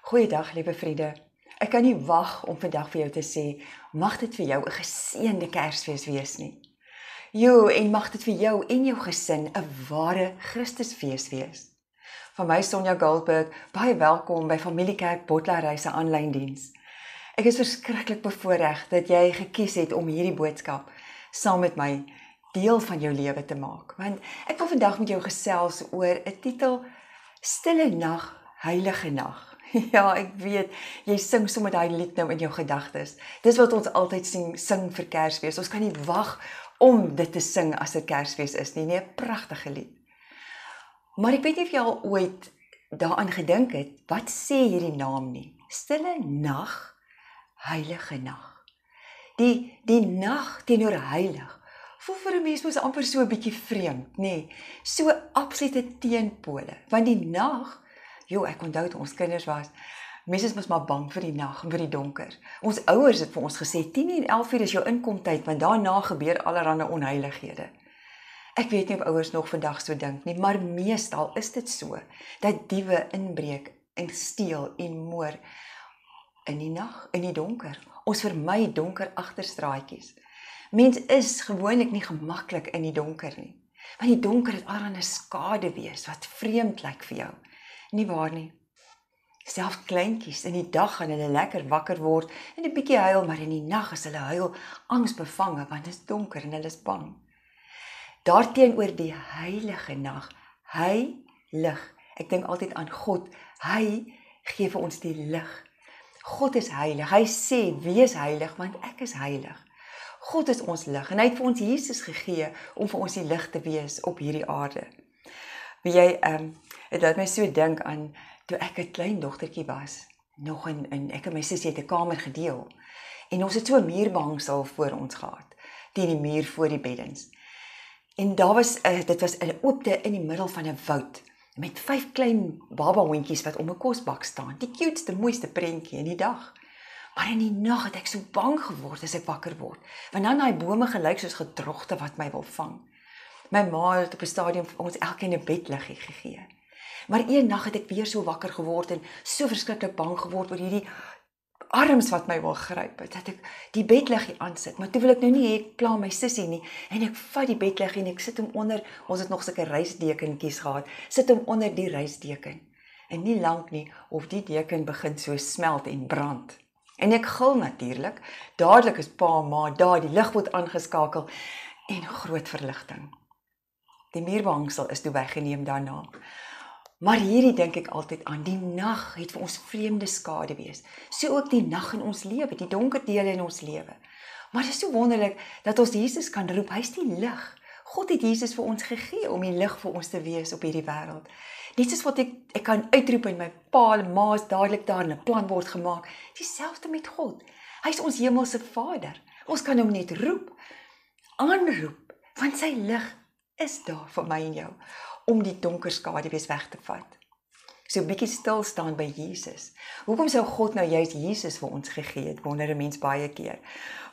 Goeiedag, liewe vriende. Ek kan nie wag om vandag vir jou te sê, mag dit vir jou 'n geseënde Kersfees wees nie. En mag dit vir jou en jou gesin 'n ware Christusfees wees. Van my Sonja Goldberg, baie welkom by Familiekerk Botlaarhuis se aanlyn diens. Ek is verskriklik bevoorreg dat jy gekies het om hierdie boodskap saam met my deel van jou lewe te maak. Want ek wil vandag met jou gesels oor 'n titel: Stille nag, heilige nag. Ja, ek weet, jy sing sommer daai lied nou in jou gedagtes. Dis wat ons altyd sing vir Kersfees. Ons kan nie wag om dit te sing as dit Kersfees is nie. Nee, 'n pragtige lied. Maar ek weet nie of jy al ooit daaraan gedink het, wat sê hierdie naam nie? Stille nag, heilige nag. Die nag teenoor heilig voel vir 'n mens mos amper so 'n bietjie vreemd, nê? So absolute teenpole. Want die nag, ek onthou toe ons kinders was, mense is mos maar bang vir die nag en vir die donker. Ons ouers het vir ons gesê 10 en 11 uur is jou inkomtyd, want daarna gebeur allerlei onheilighede. Ek weet nie of ouers nog vandag so dink nie, maar meestal is dit so dat diewe inbreek en steel en moor in die nag, in die donker. Ons vermy donker agterstraatjies. Mens is gewoonlik nie gemaklik in die donker nie. Want die donker het allerlei 'n skade wees wat vreemd lyk vir jou. Nie waar nie? Selfs kleintjies in die dag gaan hulle lekker wakker word en 'n bietjie huil, maar in die nag is hulle huil angsbevange want dit is donker en hulle is bang. Daarteenoor die heilige nag, heilig. Ek dink altyd aan God. Hy gee vir ons die lig. God is heilig. Hy sê, wees heilig want ek is heilig. God is ons lig en hy het vir ons Jesus gegee om vir ons die lig te wees op hierdie aarde. Wie jy, het laat my so dink aan toe ek 'n klein dogtertjie was, nog in ek en my sussie het 'n kamer gedeel. En ons het so 'n muurbehangsel voor ons gehad, teen die muur voor die beddens. En daar was dit was 'n oopte in die middel van 'n woud met 5 klein baba hondjies wat om 'n kosbak staan. Die cuteste, mooiste prentjie in die dag. Maar in die nag het ek so bang geword as ek wakker word, want dan daai bome gelyk soos gedrogte wat my wil vang. My ma het op 'n stadium vir ons elkeen 'n bedliggie gegee. Maar een nag het ek weer so wakker geword en so verskriklik bang geword oor hierdie arms wat my wil gryp, dat ek die bedliggie aansit. Maar toe wil ek nou nie hê ek pla my sussie nie, en ek vat die bedliggie en ek sit hom onder, ons het nog sulke reisdekentjies gehad, sit hom onder die reisdeken. En nie lank nie, of die deken begin so smelt en brand. En ek gil natuurlik, dadelik is pa en ma daar, die lig word aangeskakel en groot verligting. Die muurbehangsel is toe weggeneem daarna. Maar hierdie dink ek altyd aan, die nag het vir ons vreemde skade wees. So ook die nag in ons lewe, die donker dele in ons lewe. Maar dit is so wonderlik dat ons Jesus kan roep, hy is die lig. God het Jesus vir ons gegee om die lig vir ons te wees op hierdie wêreld. Net soos wat ek kan uitroep en my pa en ma is dadelik daar en 'n plan word gemaak. Dieselfde met God. Hy is ons hemelse Vader. Ons kan hom net roep, aanroep, want sy lig is daar vir my en jou, om die donker skaduwees weg te vat. So 'n bietjie stil staan by Jesus. Hoekom sou God nou juist Jesus vir ons gegee het, wonder 'n mens baie keer.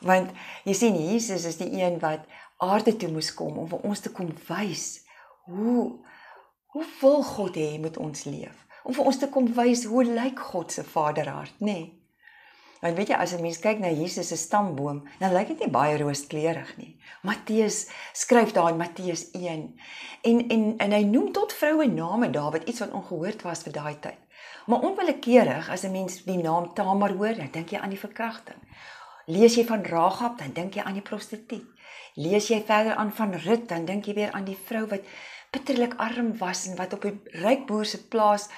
Want jy sien, Jesus is die een wat aarde toe moes kom, om vir ons te kom wys, hoe wil God hê met ons leef? Om vir ons te kom wys, hoe lyk God se vaderhart, nê? Want weet jy, as 'n mens kyk na Jesus se stamboom, dan lyk dit nie baie rooskleurig nie. Matteus skryf daar in Matteus 1, en hy noem tot vroue name daar, wat iets wat ongehoord was vir daai tyd. Maar onwillekeurig, as 'n mens die naam Tamar hoor, dan dink jy aan die verkrachting. Lees jy van Ragab, dan dink jy aan die prostituut. Lees jy verder aan van Rut, dan dink jy weer aan die vrou wat bitterlik arm was, en wat op 'n ryk boer se plaas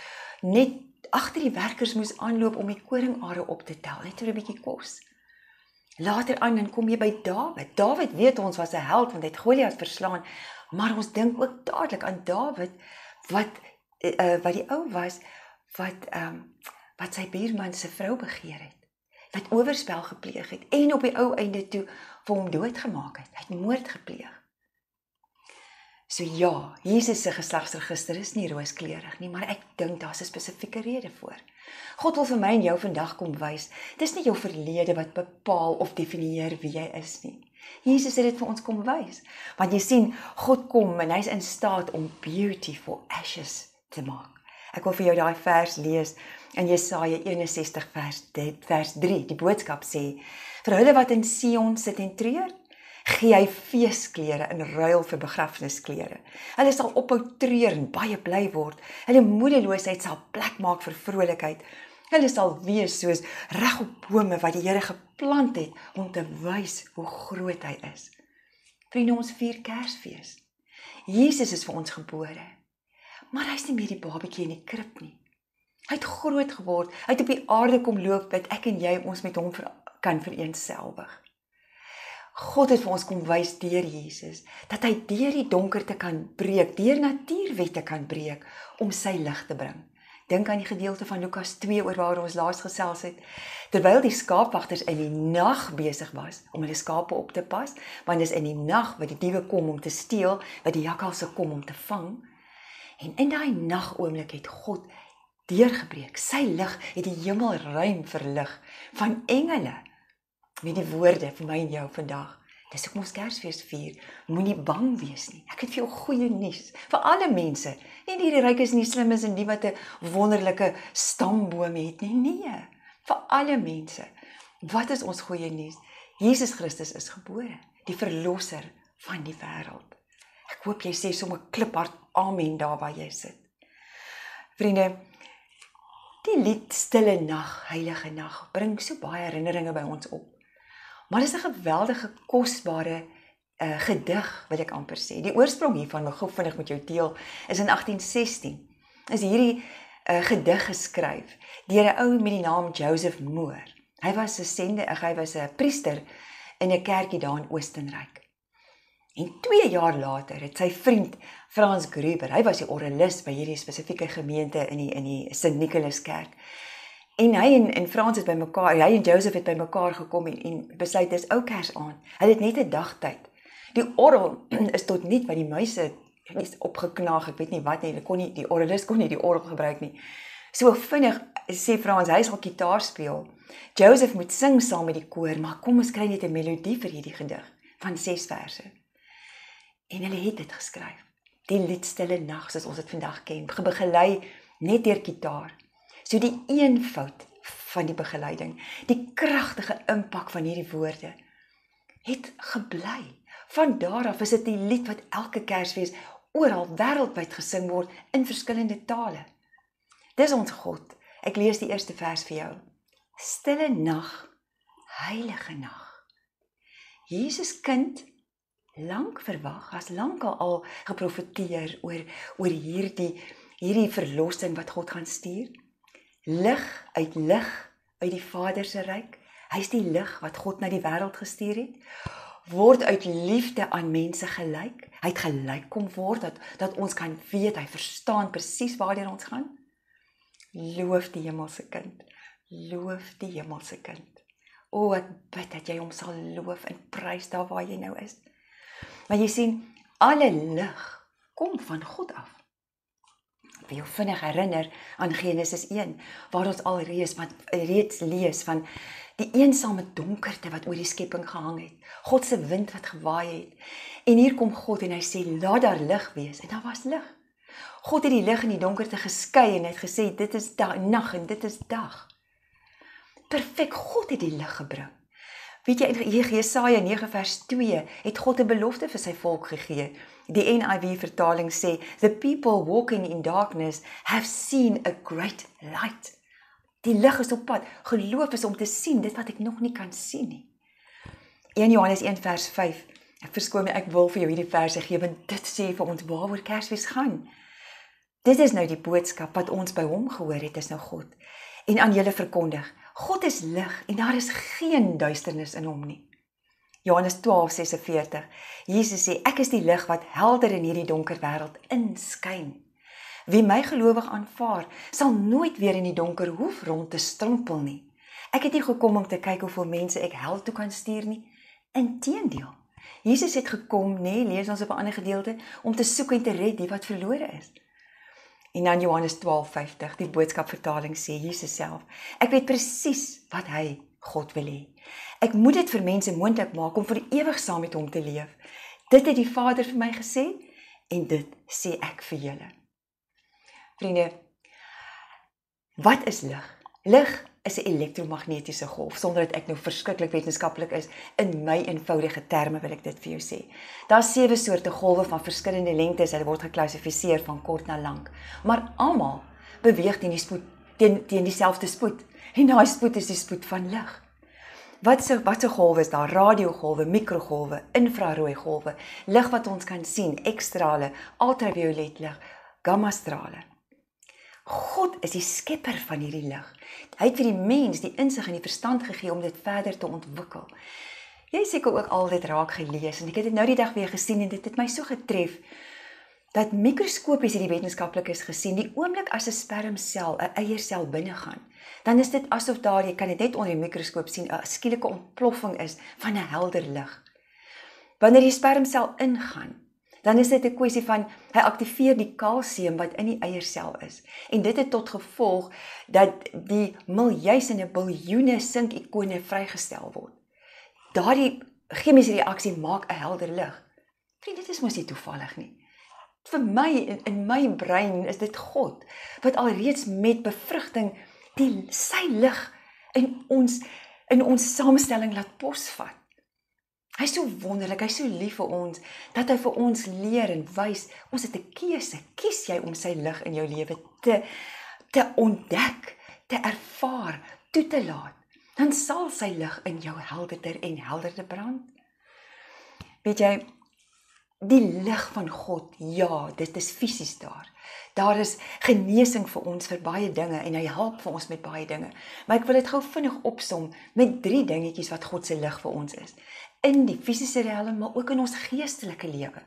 net agter die werkers moes aanloop om die koringare op te tel, net vir 'n bietjie kos. Later aan, dan kom jy by Dawid. Dawid, weet ons, was 'n held, want hy het Goliat verslaan, maar ons dink ook dadelik aan Dawid, wat die ou was, wat sy buurman se vrou begeer het, wat oorspel gepleeg het, en op die ou einde toe vir hom doodgemaak het. Hy het moord gepleeg. So ja, Jesus se geslagsregister is nie rooskleurig nie, maar ek dink daar's 'n spesifieke rede voor. God wil vir my en jou vandag kom wys, dis nie jou verlede wat bepaal of definieer wie jy is nie. Jesus het dit vir ons kom wys. Want jy sien, God kom en hy's in staat om beauty for ashes te maak. Ek wil vir jou daai vers lees in Jesaja 61 vers 3. Die boodskap sê: vir hulle wat in Sion sit en treur, gee hy feesklere in ruil vir begrafnisklere. Hulle sal ophou treur en baie bly word. Hulle moedeloosheid sal plek maak vir vrolikheid. Hulle sal wees soos regop bome wat die Here geplant het om te wys hoe groot hy is. Vriende, ons vier Kersfees. Jesus is vir ons gebore. Maar hy is nie meer die babatjie in die krib nie. Hy het groot geword, hy het op die aarde kom loop, dat ek en jy ons met hom kan vereenselwig. God het vir ons kom wys deur Jesus, dat hy deur die donkerte kan breek, deur natuurwette kan breek, om sy lig te bring. Dink aan die gedeelte van Lukas 2 oor waar ons laas gesels het. Terwyl die skaapwagters in die nag besig was om hulle skape op te pas, want dis in die nag wat die diewe kom om te steel, wat die jakkalse kom om te vang. En in daai nagoomblik het God deurgebreek. Sy lig het die hemel ruim verlig van engele met die woorde vir my en jou vandag. Dis hoekom ons Kersfees vier. Moenie bang wees nie. Ek het vir jou goeie nuus vir alle mense. Nie die rykes en die slimmes en die wat 'n wonderlike stamboom het nie. Nee, vir alle mense. Wat is ons goeie nuus? Jesus Christus is gebore, die verlosser van die wêreld. Ek hoop jy sê sommer kliphard amen daar waar jy sit. Vriende, die lied Stille Nag, Heilige Nag bring so baie herinneringe by ons op. Maar dis 'n geweldige kosbare gedig, wil ek amper sê. Die oorsprong hiervan, wil gou vinnig met jou deel, is in 1816. Is hierdie gedig geskryf deur 'n ou met die naam Joseph Moore. Hy was 'n priester in 'n kerkie daar in Oostenryk. En 2 jaar later het sy vriend Franz Gruber, hy was die orgelis by hierdie spesifieke gemeente in die Sint Nicholas kerk. En hy en Frans het by mekaar, hy en Joseph het by mekaar gekom en besluit dis ou Kersaand. Hulle het net 'n dagtyd. Die orgel is tot niet wat die muise is opgeknaag, ek weet nie wat nie, die orgelis kon nie die orgel gebruik nie. So vinnig sê Frans, hy sal gitaar speel. Joseph moet sing saam met die koor, maar kom ons kry net 'n melodie vir hierdie gedig van 6 verse. En hulle het dit geskryf. Die lied Stille Nag, soos ons dit vandag ken, begelei net deur gitaar. So die eenvoud van die begeleiding, die kragtige impak van hierdie woorde, het gebly. Van daar af is dit die lied wat elke Kersfees oral wêreldwyd gesing word in verskillende tale. Dis ons God. Ek lees die eerste vers vir jou. Stille nag, heilige nag. Jesus kind, lank verwag, as lankal al geprofeteer oor hierdie verlossing wat God gaan stuur. Lig uit die Vader se ryk. Hy is die lig wat God na die wêreld gestuur het. Word uit liefde aan mense gelyk. Hy het gelyk kom word, dat ons kan weet, hy verstaan presies waarheen ons gaan. Loof die hemelse kind. Loof die hemelse kind. O, ek bid dat jy hom sal loof en prys daar waar jy nou is. Maar jy sien, alle lig kom van God af. Ek wil jou vinnig herinner aan Genesis 1, waar ons al reeds lees van die eensame donkerte wat oor die skepping gehang het. God se wind wat gewaai het. En hier kom God en hy sê, laat daar lig wees. En daar was lig. God het die lig en die donkerte geskei en het gesê, dit is nag en dit is dag. Perfek, God het die lig gebring. Weet jy, in Jesaja 9 vers 2 het God 'n belofte vir sy volk gegee. Die NIV vertaling sê, the people walking in darkness have seen a great light. Die lig is op pad. Geloof is om te sien, dit wat ek nog nie kan sien nie. 1 Johannes 1 vers 5. Ek verskoon my, ek wil vir jou hierdie verse gee, want dit sê vir ons waaroor Kersfees gaan. Dit is nou die boodskap wat ons by hom gehoor het, is nou God. En aan julle verkondig, God is lig en daar is geen duisternis in hom nie. Johannes 12:46. Jesus sê, ek is die lig wat helder in hierdie donker wêreld inskyn. Wie my gelowig aanvaar, sal nooit weer in die donker hoef rond te strompel nie. Ek het nie gekom om te kyk hoeveel mense ek hel toe kan stuur nie. Inteendeel, Jesus het gekom, lees ons op 'n ander gedeelte, om te soek en te red die wat verlore is. En dan Johannes 12:50, die boodskapvertaling sê Jesus self, ek weet presies wat hy, God, wil hê. Ek moet dit vir mense moontlik maak om vir ewig saam met hom te leef. Dit het die Vader vir my gesê en dit sê ek vir julle. Vriende, Wat is lig? Lig is 'n elektromagnetiese golf, sonder dat ek nou verskriklik wetenskaplik is. In my eenvoudige terme wil ek dit vir jou sê. Daar's 7 soorte golwe van verskillende lengtes, hulle word geklassifiseer van kort na lank. Maar almal beweeg teen dieselfde spoed. En daai spoed is die spoed van lig. Wat se golwe is daar? Radiogolwe, mikrogolwe, infrarooi golwe, lig wat ons kan sien, X-strale, ultraviolet lig, gamma-strale. God is die skepper van hierdie lig. Hy het vir die mens die insig en die verstand gegee om dit verder te ontwikkel. Jy seker ook al dit raak gelees en ek het dit nou die dag weer gesien en dit het my so getref dat mikroskopies het die wetenskaplikes gesien, die oomblik as 'n spermsel, 'n eiersel binne gaan, dan is dit asof daar, jy kan dit net onder die mikroskoop sien, 'n skielike ontploffing is van 'n helder lig. Wanneer die spermsel ingaan, dan is dit 'n kwessie van, hy aktiveer die kalsium wat in die eiersel is. En dit het tot gevolg dat die miljoene biljoene sinkikone vrygestel word. Daardie chemiese reaksie maak 'n helder lig. Vriend, dit is mos nie toevallig nie. Vir my, in my brein, is dit God, wat alreeds met bevrugting sy lig in ons samestelling laat posvat. Hy is so wonderlik, hy is so lief vir ons, dat hy vir ons leer en wys, ons het 'n keuse. Kies jy om sy lig in jou lewe te ontdek, te ervaar, toe te laat, dan sal sy lig in jou helderder en helderder brand. Weet jy, die lig van God, ja, dit is fisies daar. Daar is genesing vir ons vir baie dinge en hy help vir ons met baie dinge. Maar ek wil dit gou vinnig opsom met 3 dingetjies wat God se lig vir ons is. In die fisiese realm, maar ook in ons geestelike lewe.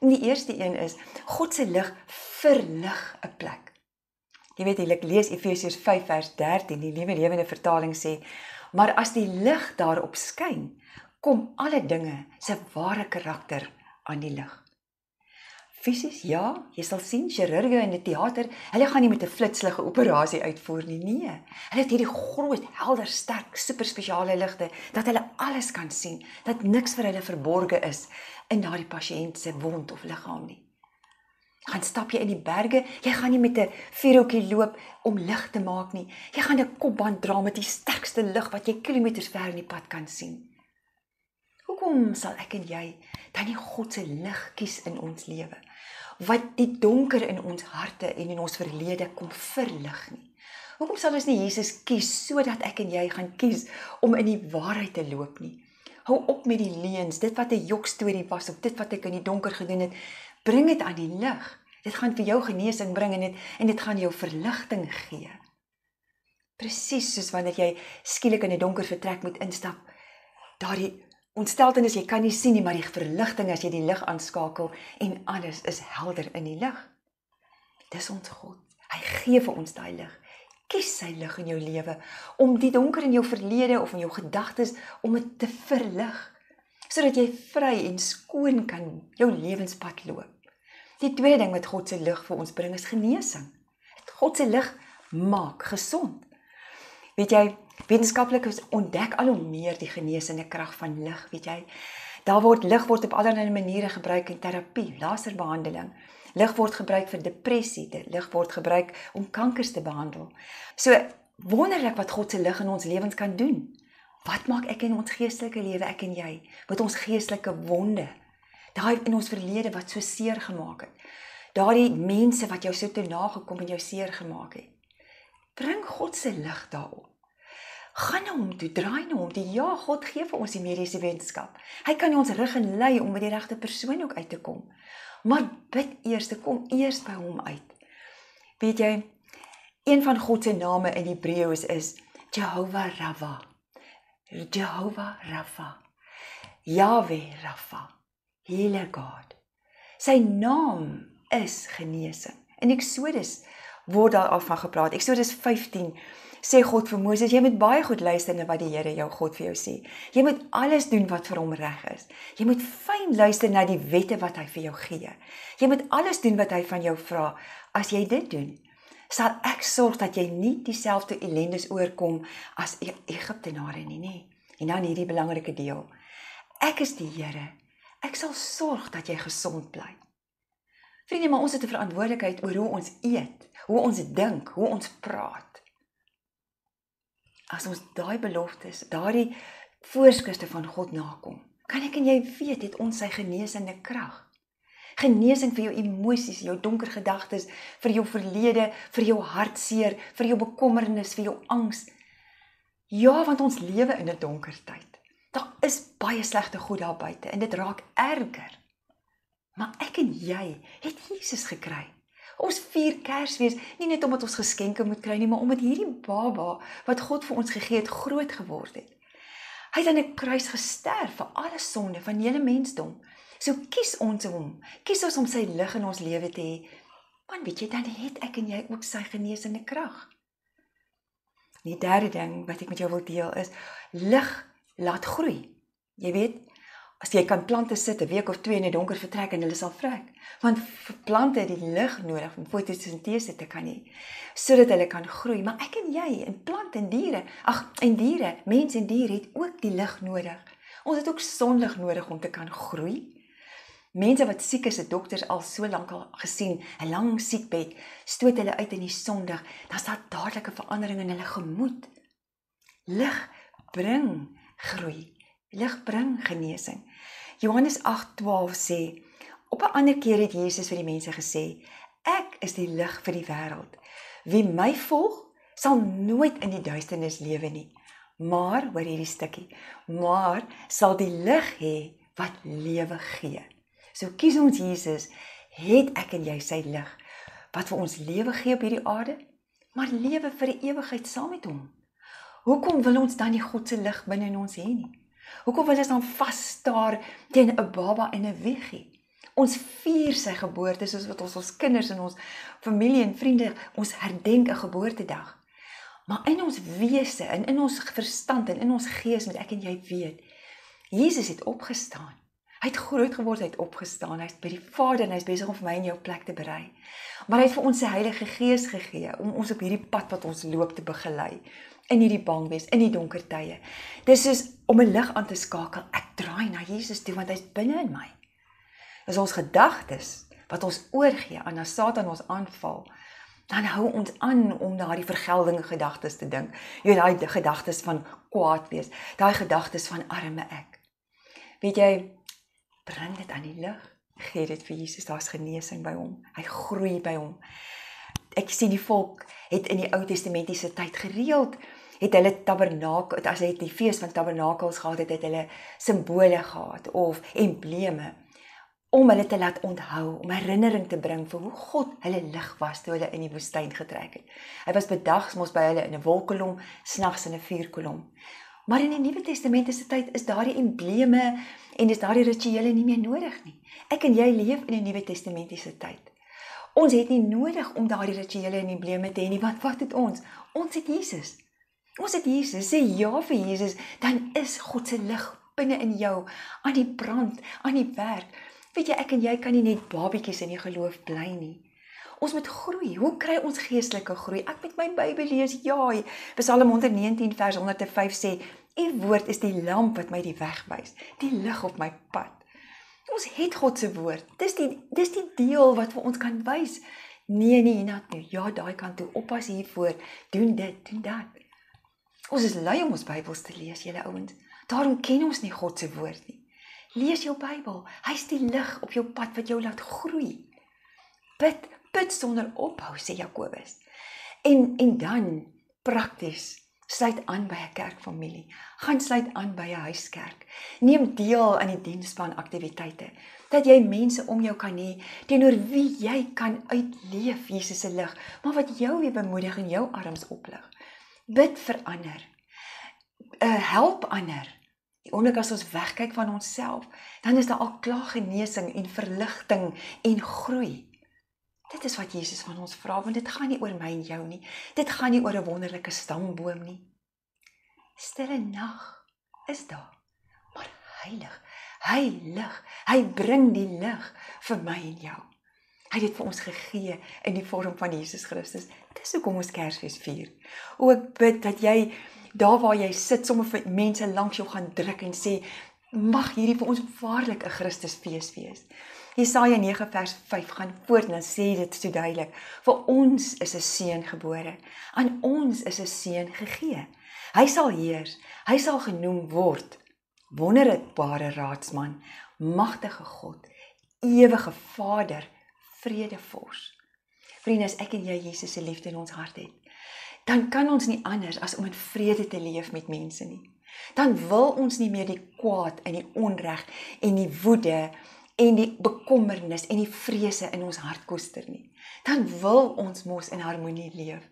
En die eerste een is, God se lig verlig 'n plek. Jy weet, ek lees Efesiërs 5 vers 13, die Nuwe Lewende Vertaling sê, maar as die lig daarop skyn, kom alle dinge se ware karakter aan die lig. Fisies, ja, jy sal sien, chirurge in die teater, hulle gaan nie met 'n flitslige operasie uitvoer nie, nee. Hulle het hierdie groot, helder, sterk, superspesiale ligte, dat hulle alles kan sien, dat niks vir hulle verborge is in daardie pasiënt se wond of liggaam nie. Gaan stap jy in die berge, jy gaan nie met 'n vuurhoutjie loop om lig te maak nie. Jy gaan 'n kopband dra met die sterkste lig wat jy kilometers ver in die pad kan sien. Hoekom sal ek en jy dan nie God se lig kies in ons lewe, wat die donker in ons harte en in ons verlede kom verlig nie? Hoekom sal ons nie Jesus kies, sodat ek en jy gaan kies om in die waarheid te loop nie? Hou op met die leuns, dit wat 'n jokstorie was, of dit wat ek in die donker gedoen het, bring dit aan die lig. Dit gaan vir jou genesing bring en dit gaan jou verligting gee. Presies soos wanneer jy skielik in 'n donker vertrek moet instap, daardie ontsteltenis, jy kan nie sien nie, maar die verligting as jy die lig aanskakel en alles is helder in die lig. Dis ons God. Hy gee vir ons daai lig. Kies sy lig in jou lewe om die donker in jou verlede of in jou gedagtes om dit te verlig, sodat jy vry en skoon kan jou lewenspad loop. Die tweede ding wat God se lig vir ons bring is genesing. God se lig maak gesond. Weet jy, wetenskaplikes ontdek al hoe meer die genesende krag van lig, weet jy. Lig word op allerlei maniere gebruik in terapie, laserbehandeling. Lig word gebruik vir depressie, lig word gebruik om kankers te behandel. So wonderlik wat God se lig in ons lewens kan doen. Wat maak ek in ons geestelike lewe, ek en jy, met ons geestelike wonde? Daai in ons verlede wat so seer gemaak het. Daardie mense wat jou so te nagekom en jou seer gemaak het. Bring God se lig daarop. Gaan na hom toe, draai na hom toe. Ja, God gee vir ons die mediese wetenskap. Hy kan ons rig en lei om by die regte persoon ook uit te kom. Maar bid eers, kom eers by hom uit. Weet jy, een van God se name in Hebreëus is Jehovah Rafa. Jehovah Rafa. Yahweh Rafa. Healer God. Sy naam is genesing. In Eksodus word daar al van gepraat. Eksodus 15 sê God vir Moses, jy moet baie goed luister na wat die Here jou God vir jou sê. Jy moet alles doen wat vir hom reg is. Jy moet fyn luister na die wette wat hy vir jou gee. Jy moet alles doen wat hy van jou vra. As jy dit doen, sal ek sorg dat jy nie dieselfde ellendes oorkom as Egiptenare nie, nee. En dan hierdie belangrike deel. Ek is die Here. Ek sal sorg dat jy gesond bly. Vriende, maar ons het 'n verantwoordelikheid oor hoe ons eet, hoe ons dink, hoe ons praat. as ons daai beloftes, daardie voorskrifte van God nakom, kan ek en jy weet, het ons sy genesende krag. Genesing vir jou emosies, jou donker gedagtes, vir jou verlede, vir jou hartseer, vir jou bekommernis, vir jou angs. Ja, want ons lewe in 'n donker tyd. Daar is baie slegte goed daar buite en dit raak erger. Maar ek en jy het Jesus gekry. Ons vier Kersfees, nie net omdat ons geskenke moet kry nie, maar omdat hierdie baba wat God vir ons gegee het, groot geword het. Hy het aan 'n kruis gesterf vir alle sonde van die hele mensdom. So kies ons hom, kies ons om sy lig in ons lewe te hê. Want weet jy, dan het ek en jy ook sy genesende krag. Die derde ding wat ek met jou wil deel is, lig laat groei. Jy weet, as jy kan plante sit 'n week of 2 in 'n donker vertrek en hulle sal vrek. Want vir plante het die lig nodig om fotosintese te kan hê, sodat hulle kan groei. Maar ek en jy, en plante en diere, mens en dier het ook die lig nodig. Ons het ook sonlig nodig om te kan groei. Mense wat siek is, het dokters al so lank al gesien, 'n lang siekbed, stoot hulle uit in die sondig, dan is daar dadelike verandering in hulle gemoed. Lig bring groei, lig bring genesing. Johannes 8:12 sê, op 'n ander keer het Jesus vir die mense gesê, ek is die lig vir die wêreld. Wie my volg, sal nooit in die duisternis lewe nie, maar, hoor hierdie stukkie, maar sal die lig hê wat lewe gee. So kies ons Jesus, het ek en jy sy lig, wat vir ons lewe gee op hierdie aarde, maar lewe vir die ewigheid saam met hom. Hoekom wil ons dan nie God se lig binne in ons hê nie? Hoekom wil ons dan vasstaar teen 'n baba in 'n wiegie? Ons vier sy geboorte, soos wat ons kinders en ons familie en vriende, ons herdenk 'n geboortedag. Maar in ons wese, en in ons verstand, en in ons gees, moet ek en jy weet, Jesus het opgestaan. Hy het groot geword, hy het opgestaan, hy is by die Vader en hy is besig om vir my en jou plek te berei. Maar hy het vir ons sy Heilige Gees gegee, om ons op hierdie pad wat ons loop te begelei, in hierdie bangwees, in die donker tye. Dis soos om 'n lig aan te skakel, ek draai na Jesus toe, want hy is binne in my. Dis ons gedagtes, wat ons oorgee aan as Satan ons aanval, dan hou ons aan om daardie vergelding gedagtes te dink, daai gedagtes van kwaad wees, daai gedagtes van arme ek. Weet jy, bring dit aan die lig, gee dit vir Jesus, daar's genesing by hom, hy groei by hom. Ek sien die volk het in die Ou Testamentiese tyd gereeld, het hulle tabernakel, as hy het die fees van tabernakels gehad het, het hulle simbole gehad, of embleme, om hulle te laat onthou, om herinnering te bring vir hoe God hulle lig was, toe hulle in die woestyn getrek het. Hy was bedags mos by hulle in 'n wolkkolom, snags in 'n vuurkolom. Maar in die Nuwe Testamentiese tyd is daardie embleme en is daardie rituele nie meer nodig nie. Ek en jy leef in 'n Nuwe Testamentiese tyd. Ons het nie nodig om daardie rituele en embleme te hê nie, want wat het ons? Ons het Jesus. Ons het Jesus, sê ja vir Jesus, dan is God se lig binne in jou, aan die brand, aan die werk. Weet jy, ek en jy kan nie net babietjies in die geloof bly nie. Ons moet groei. Hoe kry ons geestelike groei? Ek met my Bybel lees, ja, Psalm 119 vers 105 sê, u woord is die lamp wat my die weg wys, die lig op my pad. Ons het God se woord. Dis die deel wat vir ons kan wys. Nee, hiernatoe, ja, daai kant toe, oppas hiervoor, doen dit, doen dat. Ons is lui om ons Bybels te lees, julle ouens. Daarom ken ons nie God se woord nie. Lees jou Bybel. Hy is die lig op jou pad wat jou laat groei. Bid sonder ophou, sê Jakobus. En dan prakties, sluit aan by 'n kerkfamilie. Gaan sluit aan by 'n huiskerk. Neem deel aan die diensspan aktiwiteite, dat jy mense om jou kan hê, teenoor wie jy kan uitleef Jesus se lig, maar wat jou weer bemoedig en jou arms oplig. Bid vir ander. Help ander. Die oomblik as ons wegkyk van onsself, dan is daar al klaar genesing en verligting en groei. Dit is wat Jesus van ons vra, want dit gaan nie oor my en jou nie. Dit gaan nie oor 'n wonderlike stamboom nie. Stille nag is daar, maar heilig, hy lig, hy bring die lig vir my en jou. Hy het dit vir ons gegee in die vorm van Jesus Christus. Dis hoekom ons Kersfees vier. Ek bid dat jy, daar waar jy sit, sommer vir mense langs jou gaan druk en sê, mag hierdie vir ons waarlik 'n Christusfees wees. Jesaja 9 vers 5 gaan voort en dan sê dit so duidelik. Vir ons is 'n seun gebore. Aan ons is 'n seun gegee. Hy sal heers. Hy sal genoem word wonderlike raadsman, magtige God, ewige Vader, vredevors. Vriende, as ek en jy Jesus se liefde in ons hart het, dan kan ons nie anders as om in vrede te leef met mense nie. Dan wil ons nie meer die kwaad en die onreg en die woede en die bekommernis en die vrese in ons hart koester nie. Dan wil ons mos in harmonie leef.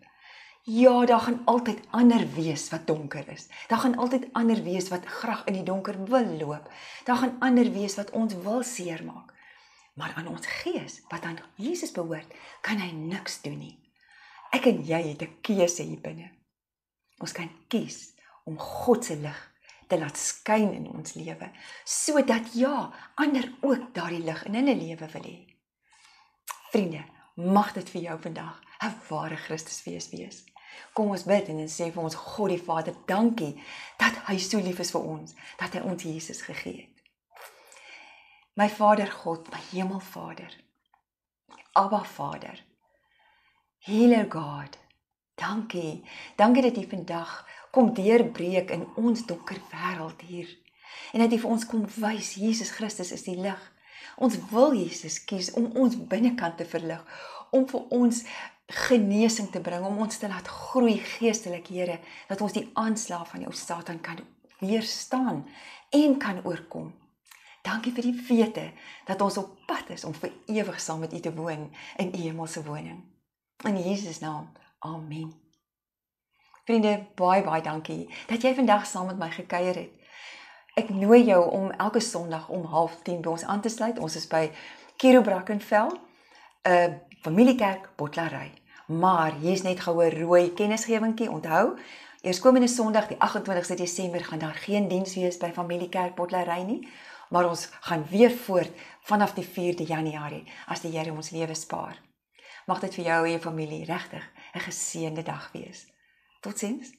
Ja, daar gaan altyd ander wees wat donker is. Daar gaan altyd ander wees wat graag in die donker wil loop. Daar gaan ander wees wat ons wil seermaak. Maar aan ons gees, wat aan Jesus behoort, kan hy niks doen nie. Ek en jy het 'n keuse hier binne. Ons kan kies om God se lig te laat skyn in ons lewe, sodat ja, ander ook daardie lig in hulle lewe wil hê. Vriende, mag dit vir jou vandag 'n ware Christusfees wees. Kom ons bid en sê vir ons God die Vader, dankie dat hy so lief is vir ons, dat hy ons Jesus gegee het. My Vader God, my Hemelvader, Abba Vader, Healer God, dankie dat U vandag kom deurbreek in ons donker wêreld hier, en dat U vir ons kom wys, Jesus Christus is die lig. Ons wil Jesus kies om ons binnekant te verlig, om vir ons genesing te bring, om ons te laat groei geestelik, Here, dat ons die aanslag van jou Satan kan weerstaan en kan oorkom. Dankie vir die wete dat ons op pad is om vir ewig saam met U te woon in U hemelse woning. In Jesus naam, amen. Vriende, baie dankie dat jy vandag saam met my gekuier het. Ek nooi jou om elke Sondag om 9:30 by ons aan te sluit. Ons is by Kiro Brackenfell, 'n familiekerk Botlarey. Maar hier is net gou 'n rooi kennisgewingkie, onthou, eerskomende Sondag die 28ste Desember gaan daar geen diens wees by familiekerk Botlarey nie, maar ons gaan weer voort vanaf die 4de Januarie as die Here ons lewe spaar. Mag dit vir jou en jou familie regtig 'n geseënde dag wees. Totsiens.